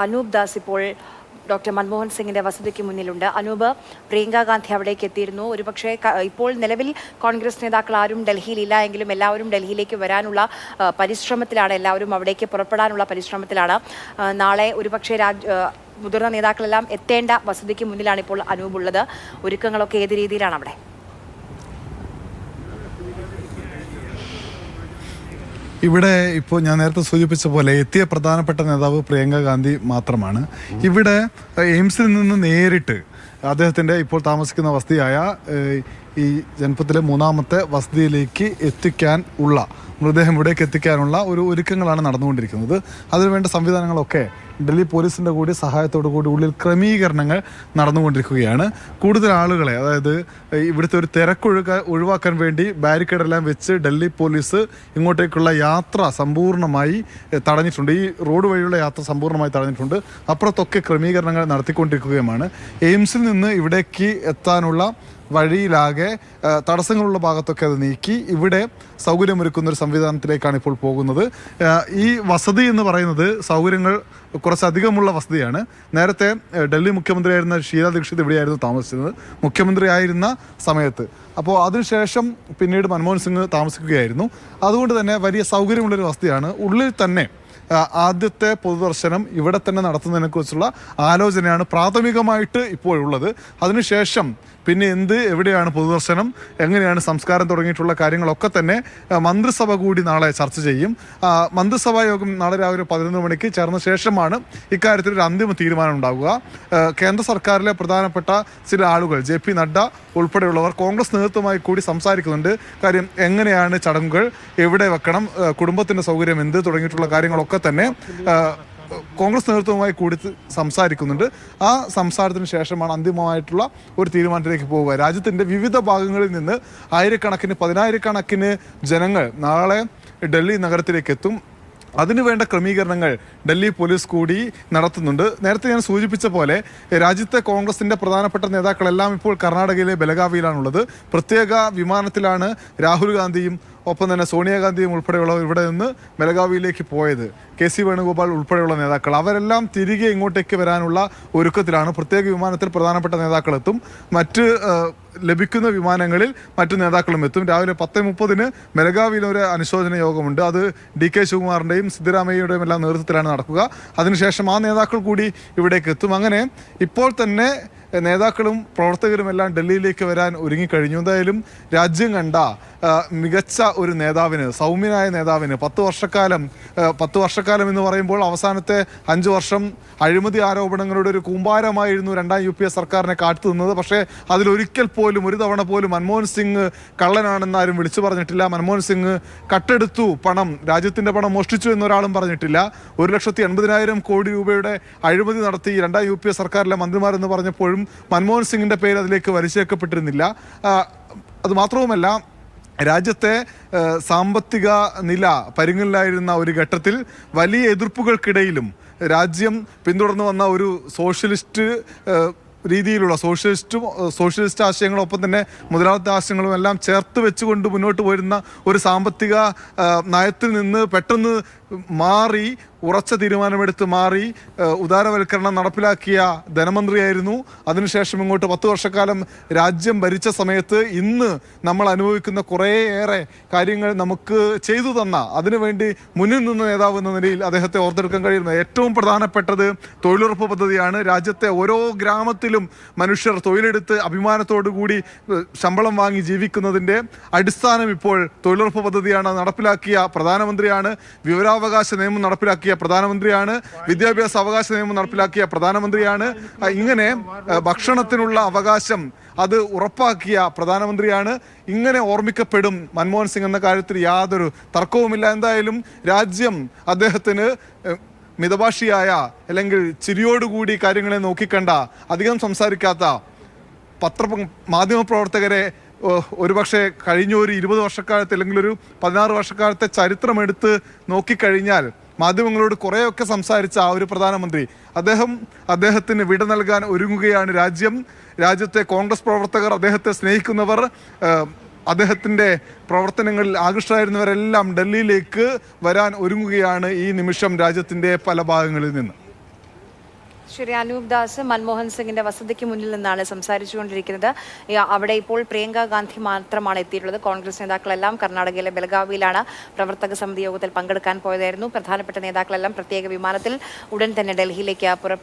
അനൂപ് ദാസ് ഇപ്പോൾ ഡോക്ടർ മൻമോഹൻ സിംഗിന്റെ വസതിക്ക് മുന്നിലുണ്ട്. അനൂപ്, പ്രിയങ്ക ഗാന്ധി അവിടേക്ക് എത്തിയിരുന്നു. ഒരുപക്ഷെ ഇപ്പോൾ നിലവിൽ കോൺഗ്രസ് നേതാക്കൾ ആരും ഡൽഹിയിലില്ല എങ്കിലും എല്ലാവരും ഡൽഹിയിലേക്ക് വരാനുള്ള പരിശ്രമത്തിലാണ്, എല്ലാവരും അവിടേക്ക് പുറപ്പെടാനുള്ള പരിശ്രമത്തിലാണ്. നാളെ ഒരുപക്ഷെ മുതിർന്ന നേതാക്കളെല്ലാം എത്തേണ്ട വസതിക്ക് മുന്നിലാണ് ഇപ്പോൾ അനൂപ് ഉള്ളത്. ഒരുക്കങ്ങളൊക്കെ ഏത് രീതിയിലാണ് അവിടെ? ഇവിടെ ഇപ്പോൾ ഞാൻ നേരത്തെ സൂചിപ്പിച്ച പോലെ എത്തിയ പ്രധാനപ്പെട്ട നേതാവ് പ്രിയങ്ക ഗാന്ധി മാത്രമാണ്. ഇവിടെ എയിംസിൽ നിന്ന് നേരിട്ട് അദ്ദേഹത്തിൻ്റെ ഇപ്പോൾ താമസിക്കുന്ന വസതിയായ ഈ ജനപത്തിലെ 3ാമത്തെ വസതിയിലേക്ക് എത്തിക്കാൻ ഉള്ള മൃതദേഹം ഇവിടേക്ക് എത്തിക്കാനുള്ള ഒരുക്കങ്ങളാണ് നടന്നുകൊണ്ടിരിക്കുന്നത്. അതിനുവേണ്ട സംവിധാനങ്ങളൊക്കെ ഡൽഹി പോലീസിൻ്റെ കൂടി സഹായത്തോടു കൂടി ഉള്ളിൽ ക്രമീകരണങ്ങൾ നടന്നുകൊണ്ടിരിക്കുകയാണ്. കൂടുതൽ ആളുകളെ, അതായത് ഇവിടുത്തെ ഒരു ഒഴിവാക്കാൻ വേണ്ടി ബാരിക്കേഡെല്ലാം വെച്ച് ഡൽഹി പോലീസ് ഇങ്ങോട്ടേക്കുള്ള യാത്ര സമ്പൂർണ്ണമായി തടഞ്ഞിട്ടുണ്ട്. ഈ റോഡ് വഴിയുള്ള യാത്ര സമ്പൂർണ്ണമായി തടഞ്ഞിട്ടുണ്ട്. അപ്പുറത്തൊക്കെ ക്രമീകരണങ്ങൾ നടത്തിക്കൊണ്ടിരിക്കുകയുമാണ്. എയിംസിൽ നിന്ന് ഇവിടേക്ക് എത്താനുള്ള വഴിയിലാകെ തടസ്സങ്ങളുള്ള ഭാഗത്തൊക്കെ അത് നീക്കി ഇവിടെ സൗകര്യമൊരുക്കുന്ന ഒരു സംവിധാനത്തിലേക്കാണ് ഇപ്പോൾ പോകുന്നത്. ഈ വസതി എന്ന് പറയുന്നത് സൗകര്യങ്ങൾ കുറച്ചധികമുള്ള വസതിയാണ്. നേരത്തെ ഡൽഹി മുഖ്യമന്ത്രിയായിരുന്ന ഷീല ദീക്ഷിത് ഇവിടെയായിരുന്നു താമസിച്ചിരുന്നത്, മുഖ്യമന്ത്രി ആയിരുന്ന സമയത്ത്. അപ്പോൾ അതിനുശേഷം പിന്നീട് മൻമോഹൻ സിംഗ് താമസിക്കുകയായിരുന്നു. അതുകൊണ്ട് തന്നെ വലിയ സൗകര്യമുള്ളൊരു വസതിയാണ്. ഉള്ളിൽ തന്നെ ആദ്യത്തെ പൊതുദർശനം ഇവിടെ തന്നെ നടത്തുന്നതിനെക്കുറിച്ചുള്ള ആലോചനയാണ് പ്രാഥമികമായിട്ട് ഇപ്പോഴുള്ളത്. അതിനുശേഷം പിന്നെ എവിടെയാണ് പൊതുദർശനം, എങ്ങനെയാണ് സംസ്കാരം തുടങ്ങിയിട്ടുള്ള കാര്യങ്ങളൊക്കെ തന്നെ മന്ത്രിസഭ കൂടി നാളെ ചർച്ച ചെയ്യും. മന്ത്രിസഭാ യോഗം നാളെ രാവിലെ 11 മണിക്ക് ചേർന്ന ശേഷമാണ് ഇക്കാര്യത്തിൽ ഒരു അന്തിമ തീരുമാനം ഉണ്ടാവുക. കേന്ദ്ര സർക്കാരിലെ പ്രധാനപ്പെട്ട ചില ആളുകൾ, JP നഡ്ഡ ഉൾപ്പെടെയുള്ളവർ കോൺഗ്രസ് നേതൃത്വമായി കൂടി സംസാരിക്കുന്നുണ്ട്. കാര്യം എങ്ങനെയാണ് ചടങ്ങുകൾ, എവിടെ വെക്കണം, കുടുംബത്തിൻ്റെ സൗകര്യം എന്ത് തുടങ്ങിയിട്ടുള്ള കാര്യങ്ങളൊക്കെ തന്നെ കോൺഗ്രസ് നേതൃത്വവുമായി കൂടി സംസാരിക്കുന്നുണ്ട്. ആ സംസാരത്തിന് ശേഷമാണ് അന്തിമമായിട്ടുള്ള ഒരു തീരുമാനത്തിലേക്ക് പോവുക. രാജ്യത്തിൻ്റെ വിവിധ ഭാഗങ്ങളിൽ നിന്ന് ആയിരക്കണക്കിന് 10,000-കണക്കിന് ജനങ്ങൾ നാളെ ഡൽഹി നഗരത്തിലേക്ക് എത്തും. അതിനുവേണ്ട ക്രമീകരണങ്ങൾ ഡൽഹി പോലീസ് കൂടി നടത്തുന്നുണ്ട്. നേരത്തെ ഞാൻ സൂചിപ്പിച്ച പോലെ രാജ്യത്തെ കോൺഗ്രസിൻ്റെ പ്രധാനപ്പെട്ട നേതാക്കളെല്ലാം ഇപ്പോൾ കർണാടകയിലെ ബെലഗാവിയിലാണുള്ളത്. പ്രത്യേക വിമാനത്തിലാണ് രാഹുൽ ഗാന്ധിയും ഒപ്പം തന്നെ സോണിയാഗാന്ധിയും ഉൾപ്പെടെയുള്ളവർ ഇവിടെ നിന്ന് ബെലഗാവിയിലേക്ക് പോയത്. KC വേണുഗോപാൽ ഉൾപ്പെടെയുള്ള നേതാക്കൾ അവരെല്ലാം തിരികെ ഇങ്ങോട്ടേക്ക് വരാനുള്ള ഒരുക്കത്തിലാണ്. പ്രത്യേക വിമാനത്തിൽ പ്രധാനപ്പെട്ട നേതാക്കളെത്തും. മറ്റ് ലഭിക്കുന്ന വിമാനങ്ങളിൽ മറ്റു നേതാക്കളും എത്തും. രാവിലെ 10:30 ബെലഗാവിയിൽ ഒരു അനുശോചന യോഗമുണ്ട്. അത് DK ശിവകുമാറിൻ്റെയും സിദ്ധരാമയ്യയുടെയും എല്ലാം നേതൃത്വത്തിലാണ് നടക്കുക. അതിനുശേഷം ആ നേതാക്കൾ കൂടി ഇവിടേക്ക് എത്തും. അങ്ങനെ ഇപ്പോൾ തന്നെ നേതാക്കളും പ്രവർത്തകരും എല്ലാം ഡൽഹിയിലേക്ക് വരാൻ ഒരുങ്ങിക്കഴിഞ്ഞു. എന്തായാലും രാജ്യം കണ്ട മികച്ച ഒരു നേതാവിന്, സൗമ്യനായ നേതാവിന് 10 വർഷക്കാലം എന്ന് പറയുമ്പോൾ അവസാനത്തെ 5 വർഷം അഴിമതി ആരോപണങ്ങളുടെ ഒരു കൂമ്പാരമായിരുന്നു 2ാം UPA സർക്കാരിനെ കാത്തു നിന്നത്. പക്ഷേ അതിലൊരിക്കൽ പോലും, ഒരു തവണ പോലും മൻമോഹൻ സിംഗ് കള്ളനാണെന്ന് ആരും വിളിച്ചു പറഞ്ഞിട്ടില്ല. മൻമോഹൻ സിംഗ് കട്ടെടുത്തു പണം, രാജ്യത്തിൻ്റെ പണം മോഷ്ടിച്ചു എന്നൊരാളും പറഞ്ഞിട്ടില്ല. 1,80,000 കോടി രൂപയുടെ അഴിമതി നടത്തി 2ാം UPA സർക്കാരിലെ മന്ത്രിമാരെന്ന് പറഞ്ഞപ്പോഴും മൻമോഹൻ സിംഗിൻ്റെ പേര് അതിലേക്ക് വലിച്ചേക്കപ്പെട്ടിരുന്നില്ല. അതുമാത്രവുമല്ല, രാജ്യത്തെ സാമ്പത്തിക നില പരിങ്ങലിലായിരുന്ന ഒരു ഘട്ടത്തിൽ വലിയ എതിർപ്പുകൾക്കിടയിലും രാജ്യം പിന്തുടർന്നു വന്ന ഒരു സോഷ്യലിസ്റ്റ് രീതിയിലുള്ള സോഷ്യലിസ്റ്റ് ആശയങ്ങളൊപ്പം തന്നെ മുതലാളിത്ത ആശയങ്ങളും എല്ലാം ചേർത്ത് വെച്ചുകൊണ്ട് മുന്നോട്ട് പോരുന്ന ഒരു സാമ്പത്തിക നയത്തിൽ നിന്ന് പെട്ടെന്ന് മാറി, ഉറച്ച തീരുമാനമെടുത്ത് മാറി ഉദാരവൽക്കരണം നടപ്പിലാക്കിയ ധനമന്ത്രിയായിരുന്നു. അതിനുശേഷം ഇങ്ങോട്ട് 10 വർഷക്കാലം രാജ്യം ഭരിച്ച സമയത്ത് ഇന്ന് നമ്മൾ അനുഭവിക്കുന്ന കുറേയേറെ കാര്യങ്ങൾ നമുക്ക് ചെയ്തു തന്ന, അതിനുവേണ്ടി മുന്നിൽ നിന്ന നേതാവ് എന്ന നിലയിൽ അദ്ദേഹത്തെ ഓർത്തെടുക്കാൻ കഴിയുന്നത് ഏറ്റവും പ്രധാനപ്പെട്ടത് തൊഴിലുറപ്പ് പദ്ധതിയാണ്. രാജ്യത്തെ ഓരോ ഗ്രാമത്തിലും മനുഷ്യർ തൊഴിലെടുത്ത് അഭിമാനത്തോടു കൂടി ശമ്പളം വാങ്ങി ജീവിക്കുന്നതിൻ്റെ അടിസ്ഥാനം ഇപ്പോൾ തൊഴിലുറപ്പ് പദ്ധതിയാണ്. നടപ്പിലാക്കിയ പ്രധാനമന്ത്രിയാണ്. വിവരാവകാശ നിയമം നടപ്പിലാക്കിയ പ്രധാനമന്ത്രിയാണ്. വിദ്യാഭ്യാസ അവകാശ നിയമം നടപ്പിലാക്കിയ പ്രധാനമന്ത്രിയാണ്. ഇങ്ങനെ ഭക്ഷണത്തിനുള്ള അവകാശം അത് ഉറപ്പാക്കിയ പ്രധാനമന്ത്രിയാണ്. ഇങ്ങനെ ഓർമ്മിക്കപ്പെടും മൻമോഹൻ സിംഗ് എന്ന കാര്യത്തിൽ യാതൊരു തർക്കവുമില്ല. എന്തായാലും രാജ്യം അദ്ദേഹത്തിന് മിതഭാഷിയായ, അല്ലെങ്കിൽ ചിരിയോടുകൂടി കാര്യങ്ങളെ നോക്കിക്കണ്ട, അധികം സംസാരിക്കാത്ത മാധ്യമപ്രവർത്തകരെ ഒരുപക്ഷെ കഴിഞ്ഞ ഒരു 20 വർഷക്കാലത്ത് അല്ലെങ്കിൽ ഒരു 16 വർഷക്കാലത്തെ ചരിത്രമെടുത്ത് നോക്കിക്കഴിഞ്ഞാൽ മാധ്യമങ്ങളോട് കുറേയൊക്കെ സംസാരിച്ച ആ ഒരു പ്രധാനമന്ത്രി, അദ്ദേഹത്തിന് വിട നൽകാൻ ഒരുങ്ങുകയാണ് രാജ്യം. രാജ്യത്തെ കോൺഗ്രസ് പ്രവർത്തകർ, അദ്ദേഹത്തെ സ്നേഹിക്കുന്നവർ, അദ്ദേഹത്തിൻ്റെ പ്രവർത്തനങ്ങളിൽ ആകൃഷ്ടരായിരുന്നവരെല്ലാം ഡൽഹിയിലേക്ക് വരാൻ ഒരുങ്ങുകയാണ് ഈ നിമിഷം രാജ്യത്തിൻ്റെ പല ഭാഗങ്ങളിൽ നിന്ന്. ശരി, അനൂപ് ദാസ് മൻമോഹൻ സിംഗിന്റെ വസതിക്ക് മുന്നിൽ നിന്നാണ് സംസാരിച്ചുകൊണ്ടിരിക്കുന്നത്. അവിടെ ഇപ്പോൾ പ്രിയങ്ക ഗാന്ധി മാത്രമാണ് എത്തിയിട്ടുള്ളത്. കോൺഗ്രസ് നേതാക്കളെല്ലാം കർണാടകയിലെ ബെലഗാവിയിലാണ് പ്രവർത്തക സമിതി യോഗത്തിൽ പങ്കെടുക്കാൻ പോയതായിരുന്നു. പ്രധാനപ്പെട്ട നേതാക്കളെല്ലാം പ്രത്യേക വിമാനത്തിൽ ഉടൻ തന്നെ ഡൽഹിയിലേക്ക് പുറപ്പെടും.